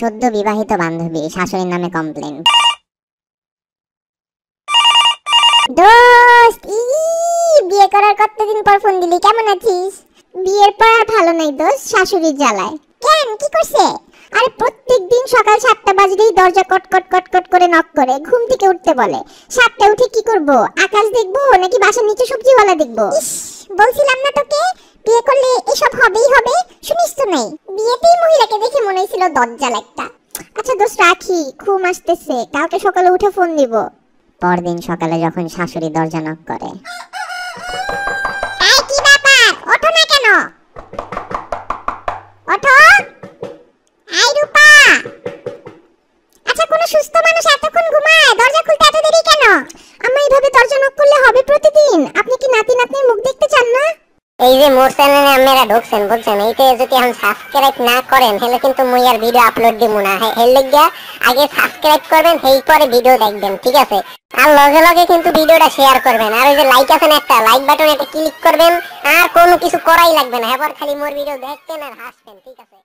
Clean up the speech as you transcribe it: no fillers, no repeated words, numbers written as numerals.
সদ্য বিবাহিত বান্ধবী শাশুড়ির নামে কমপ্লেন। দোস্ত, বিয়ে করার কতদিন পর ফোন দিলি, কেমন আছিস? বিয়ের পর আর ভালো নাই দোস্ত, শাশুড়ির জ্বালায়। কেন, কি করছে? আরে প্রত্যেকদিন সকাল 7টা বাজলেই দরজা কট কট কট কট করে নক করে, ঘুম থেকে উঠতে বলে। 7টায় উঠে কি করব? আকাশ দেখবো নাকি বাসার নিচে সবজিওয়ালা দেখবো? বলছিলাম না তোকে, বিয়ে করলে এসব হবেই হবে, শুনিস তো? নাই, বিয়েতেই মহিলাকে দেখে মনে হয়েছিল দজ্জাল একটা। আচ্ছা দোস্ত রাখি, ঘুম আসতেছে, কালকে সকালে উঠে ফোন দিব। পরদিন সকালে যখন শাশুড়ি দরজা নক করে, এই কি ব্যাপার, ওঠো না কেন? ওঠো। এই রূপা, আচ্ছা কোন সুস্থ মানুষ এতক্ষণ ঘুমায়? দরজা খুলতে এত দেরি কেন? আম্মা এইভাবে দরজা নক করলে হবে প্রতিদিন? আপনি কি নাতি নাতনির মুখ দেখতে চান না? এই যে মোর চ্যানেলে আপনারা ঢুকছেন বুঝছেন, এইতে যদি এখন সাবস্ক্রাইব না করেন তাহলে কিন্তু মুই আর ভিডিও আপলোড দিব না। এর লাগিয়া আগে সাবস্ক্রাইব করবেন, সেই পরে ভিডিও দেখবেন, ঠিক আছে? আর লগে লগে কিন্তু ভিডিওটা শেয়ার করবেন, আর ওই যে লাইক আছে না, একটা লাইক বাটন, এটা ক্লিক করবেন। আর কোনো কিছু করাই লাগবে না, এবার খালি মোর ভিডিও দেখবেন আর হাসবেন, ঠিক আছে?